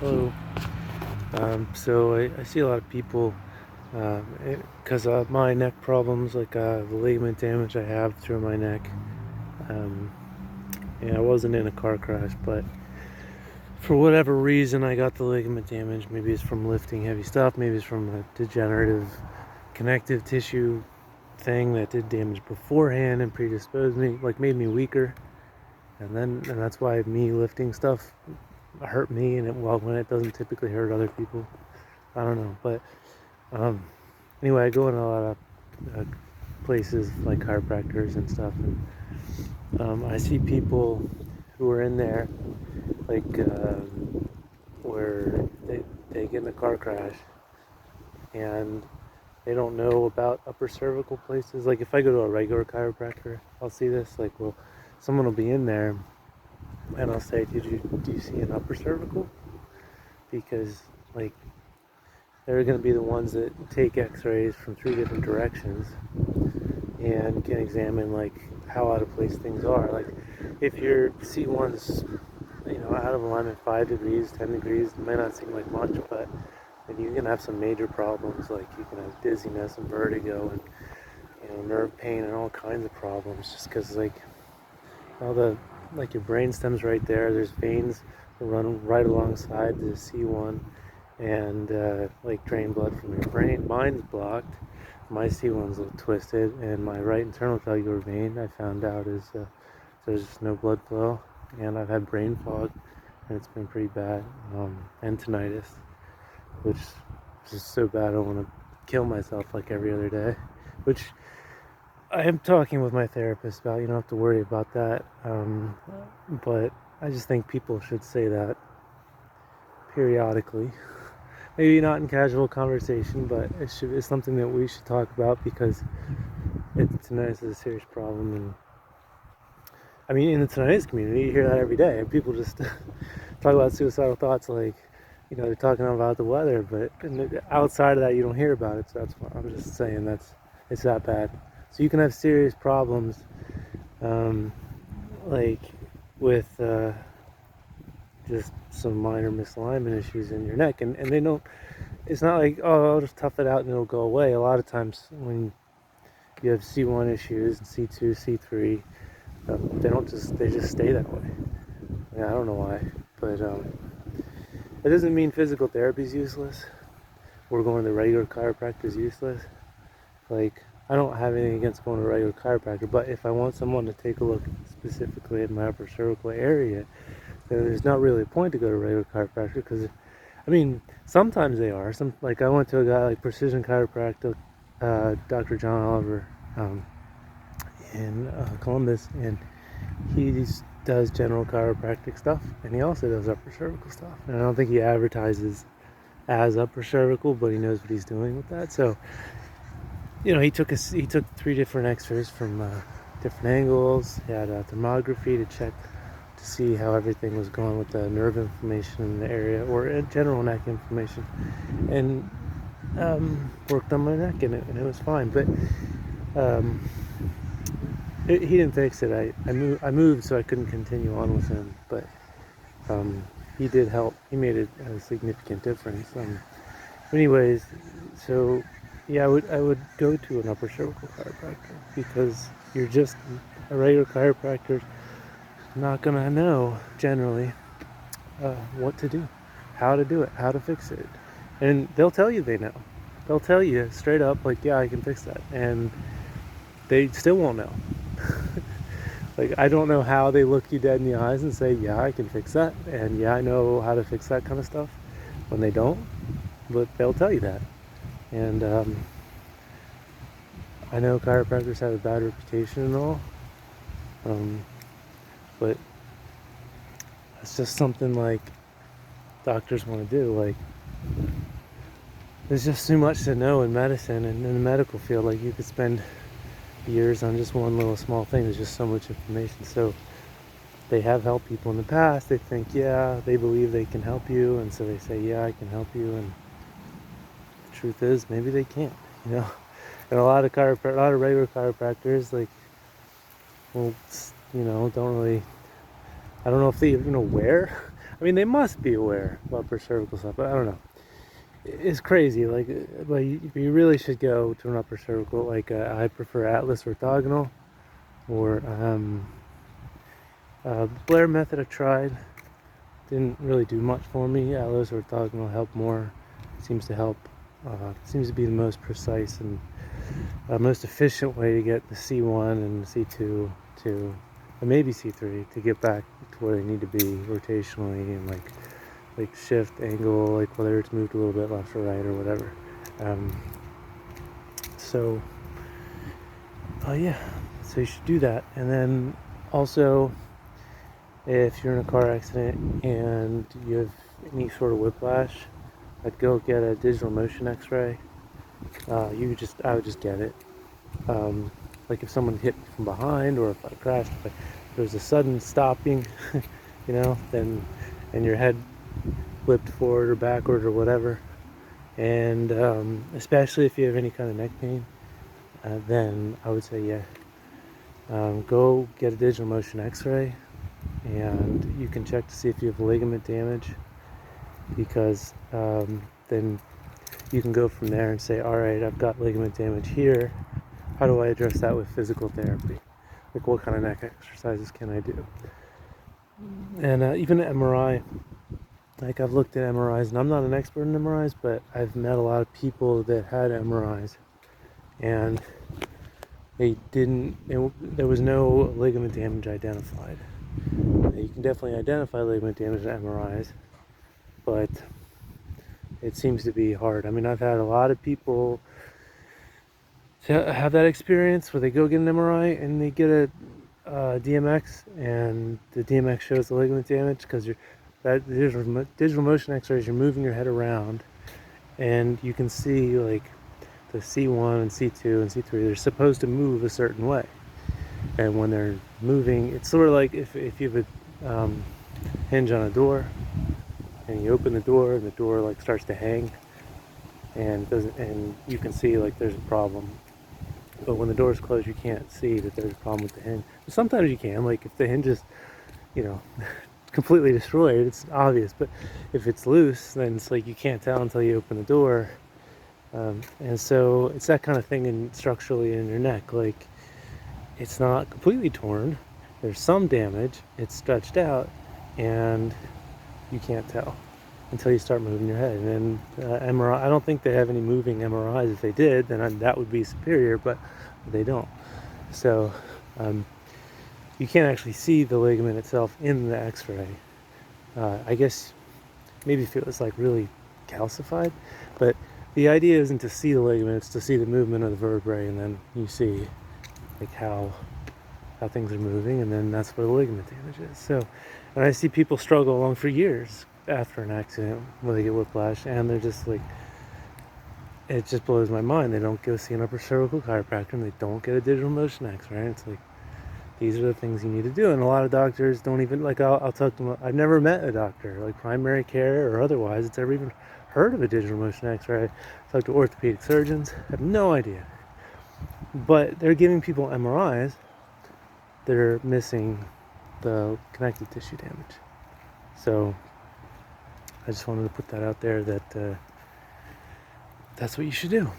Hello. I see a lot of people because of my neck problems, like the ligament damage I have through my neck. Um, I wasn't in a car crash, but for whatever reason, I got the ligament damage. Maybe it's from lifting heavy stuff. Maybe it's from a degenerative connective tissue thing that did damage beforehand and predisposed me, like made me weaker. And that's why me lifting stuff hurt me, and when it doesn't typically hurt other people. I don't know, but um, anyway, I go in a lot of places like chiropractors and stuff, and I see people who are in there, like where they get in a car crash and they don't know about upper cervical places. Like if I go to a regular chiropractor, I'll see this. Like, well, someone will be in there, and I'll say, do you see an upper cervical? Because like they're going to be the ones that take x-rays from 3 different directions and can examine like how out of place things are. Like if your C1's out of alignment 5 degrees, 10 degrees, it might not seem like much, but then you can have some major problems. Like you can have dizziness and vertigo and nerve pain and all kinds of problems, just because like your brain stem's right there. There's veins that run right alongside the C1 and drain blood from your brain. Mine's blocked. My C1's a little twisted, and my right internal jugular vein, I found out, is there's just no blood flow, and I've had brain fog, and it's been pretty bad, and tinnitus, which is just so bad I want to kill myself like every other day, which I am talking with my therapist about. You don't have to worry about that, but I just think people should say that periodically. Maybe not in casual conversation, but it's something that we should talk about, because tinnitus is a serious problem. And I mean, in the tinnitus community, you hear that every day, and people just talk about suicidal thoughts, like they're talking about the weather, but outside of that, you don't hear about it. So that's why I'm just saying it's that bad. So you can have serious problems, like with just some minor misalignment issues in your neck, and they don't. It's not like, oh, I'll just tough it out and it'll go away. A lot of times when you have C1 issues and C2, C3, they just stay that way. I don't know why, but it doesn't mean physical therapy is useless, or going to the regular chiropractor is useless. Like, I don't have anything against going to a regular chiropractor, but if I want someone to take a look specifically at my upper cervical area, then there's not really a point to go to a regular chiropractor, because I mean, sometimes they are. Like I went to a guy like Precision Chiropractic, Dr. John Oliver, in Columbus, and he does general chiropractic stuff, and he also does upper cervical stuff. And I don't think he advertises as upper cervical, but he knows what he's doing with that. So, he took 3 different X-rays from different angles. He had a thermography to check to see how everything was going with the nerve inflammation in the area, or general neck inflammation, and worked on my neck, and it was fine. But he didn't fix it. I moved, so I couldn't continue on with him, but he did help. He made a significant difference. Anyways, so yeah, I would go to an upper cervical chiropractor, because you're just a regular chiropractor not gonna know generally what to do, how to do it, how to fix it, and they'll tell you they know. They'll tell you straight up, like, yeah, I can fix that, and they still won't know. Like, I don't know how they look you dead in the eyes and say, yeah, I can fix that, and yeah, I know how to fix that kind of stuff, when they don't. But they'll tell you that. And I know chiropractors have a bad reputation and all, but it's just something like doctors want to do. Like, there's just too much to know in medicine and in the medical field. Like, you could spend years on just one little small thing. There's just so much information. So they have helped people in the past. They think, yeah, they believe they can help you, and so they say, yeah, I can help you, and the truth is, maybe they can't, And a lot of regular chiropractors, like, well, don't really, I don't know if they even know where. I mean, they must be aware of upper cervical stuff, but I don't know. It's crazy. Like, but you really should go to an upper cervical. Like, I prefer Atlas orthogonal, or Blair method I tried. Didn't really do much for me. Atlas orthogonal helped more. Seems to help. Seems to be the most precise and most efficient way to get the C1 and the C2 to, and maybe C3, to get back to where they need to be rotationally, and like shift angle, like whether it's moved a little bit left or right or whatever. So yeah, so you should do that. And then also, if you're in a car accident and you have any sort of whiplash, I'd go get a digital motion x-ray. I would just get it. Like if someone hit me from behind, or if I crashed, if there was a sudden stopping, then, and your head flipped forward or backward or whatever, and especially if you have any kind of neck pain, then I would say, yeah, go get a digital motion x-ray, and you can check to see if you have ligament damage, because then you can go from there and say, all right, I've got ligament damage here. How do I address that with physical therapy? Like, what kind of neck exercises can I do? And even an MRI, like I've looked at MRIs, and I'm not an expert in MRIs, but I've met a lot of people that had MRIs, and there was no ligament damage identified. You can definitely identify ligament damage in MRIs, but it seems to be hard. I mean, I've had a lot of people have that experience where they go get an MRI and they get a DMX, and the DMX shows the ligament damage, because that digital motion x-rays, you're moving your head around, and you can see like the C1 and C2 and C3, they're supposed to move a certain way, and when they're moving, it's sort of like if you have a hinge on a door, and you open the door, and the door like starts to hang, and you can see like there's a problem. But when the door is closed, you can't see that there's a problem with the hinge. But sometimes you can, like if the hinge is, completely destroyed, it's obvious. But if it's loose, then it's like you can't tell until you open the door. And so it's that kind of thing structurally in your neck. Like, it's not completely torn. There's some damage. It's stretched out, and you can't tell until you start moving your head. And MRI, I don't think they have any moving MRIs. If they did, then that would be superior, but they don't. So you can't actually see the ligament itself in the x-ray. I guess maybe if it was like really calcified, but the idea isn't to see the ligament, it's to see the movement of the vertebrae, and then you see like how things are moving, and then that's where the ligament damage is. So, and I see people struggle along for years after an accident when they get whiplash, and they're just like, it just blows my mind. They don't go see an upper cervical chiropractor, and they don't get a digital motion x-ray. It's like, these are the things you need to do. And a lot of doctors don't even, like, I'll talk to them. I've never met a doctor, like primary care or otherwise, that's ever even heard of a digital motion x-ray. I talk to orthopedic surgeons, have no idea. But they're giving people MRIs that are missing the connective tissue damage. So I just wanted to put that out there, that that's what you should do.